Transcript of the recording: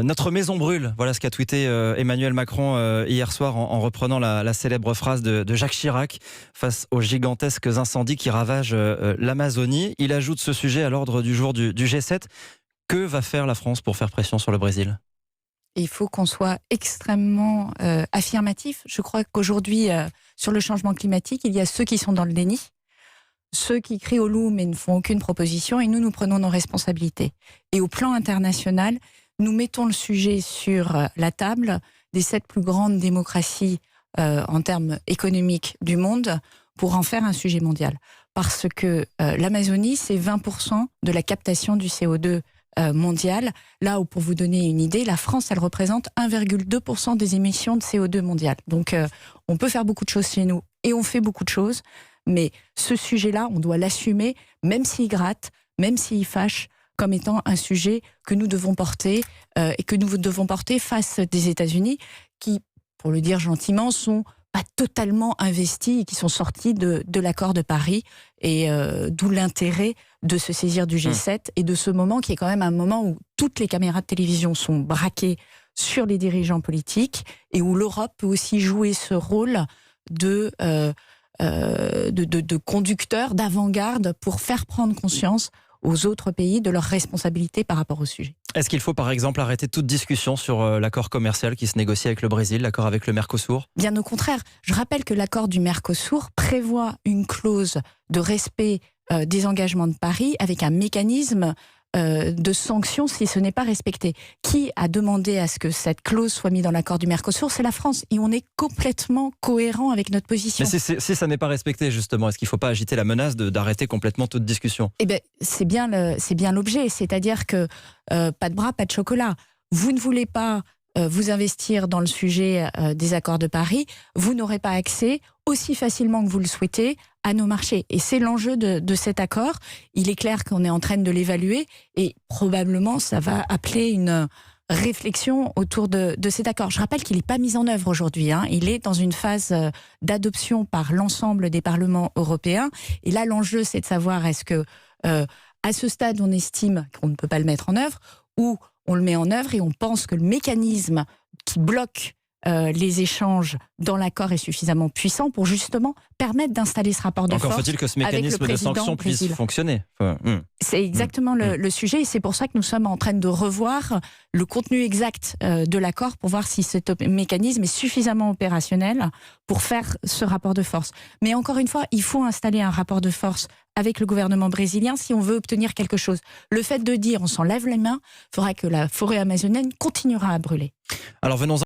Notre maison brûle, voilà ce qu'a tweeté Emmanuel Macron hier soir en reprenant la célèbre phrase de Jacques Chirac face aux gigantesques incendies qui ravagent l'Amazonie. Il ajoute ce sujet à l'ordre du jour du G7. Que va faire la France pour faire pression sur le Brésil ? Il faut qu'on soit extrêmement affirmatif. Je crois qu'aujourd'hui, sur le changement climatique, il y a ceux qui sont dans le déni, ceux qui crient au loup mais ne font aucune proposition, et nous prenons nos responsabilités. Et au plan international, nous mettons le sujet sur la table des 7 plus grandes démocraties en termes économiques du monde pour en faire un sujet mondial. Parce que l'Amazonie, c'est 20% de la captation du CO2 mondial. Là où, pour vous donner une idée, la France, elle représente 1,2% des émissions de CO2 mondiales. Donc, on peut faire beaucoup de choses chez nous et on fait beaucoup de choses. Mais ce sujet-là, on doit l'assumer, même s'il gratte, même s'il fâche, comme étant un sujet que nous devons porter et que nous devons porter face des États-Unis qui, pour le dire gentiment, sont pas totalement investis et qui sont sortis de l'accord de Paris, et d'où l'intérêt de se saisir du G7 et de ce moment qui est quand même un moment où toutes les caméras de télévision sont braquées sur les dirigeants politiques et où l'Europe peut aussi jouer ce rôle de conducteur, d'avant-garde pour faire prendre conscience aux autres pays de leurs responsabilités par rapport au sujet. Est-ce qu'il faut par exemple arrêter toute discussion sur l'accord commercial qui se négocie avec le Brésil, l'accord avec le Mercosur ? Bien au contraire. Je rappelle que l'accord du Mercosur prévoit une clause de respect des engagements de Paris avec un mécanisme de sanctions si ce n'est pas respecté. Qui a demandé à ce que cette clause soit mise dans l'accord du Mercosur ? C'est la France. Et on est complètement cohérent avec notre position. Mais si ça n'est pas respecté, justement, est-ce qu'il ne faut pas agiter la menace d'arrêter complètement toute discussion ? Eh bien, c'est bien l'objet. C'est-à-dire que pas de bras, pas de chocolat. Vous ne voulez pas vous investir dans le sujet des accords de Paris, vous n'aurez pas accès aussi facilement que vous le souhaitez à nos marchés. Et c'est l'enjeu de cet accord. Il est clair qu'on est en train de l'évaluer et probablement ça va appeler une réflexion autour de cet accord. Je rappelle qu'il n'est pas mis en œuvre aujourd'hui. Il est dans une phase d'adoption par l'ensemble des parlements européens. Et là, l'enjeu, c'est de savoir est-ce que, à ce stade, on estime qu'on ne peut pas le mettre en œuvre, ou on le met en œuvre et on pense que le mécanisme qui bloque les échanges dans l'accord est suffisamment puissant pour justement permettre d'installer ce rapport de force. Encore faut-il que ce mécanisme de sanction puisse fonctionner. C'est exactement le sujet, et c'est pour ça que nous sommes en train de revoir le contenu exact de l'accord pour voir si ce mécanisme est suffisamment opérationnel pour faire ce rapport de force. Mais encore une fois, il faut installer un rapport de force avec le gouvernement brésilien si on veut obtenir quelque chose. Le fait de dire on s'en lève les mains fera que la forêt amazonienne continuera à brûler. Alors venons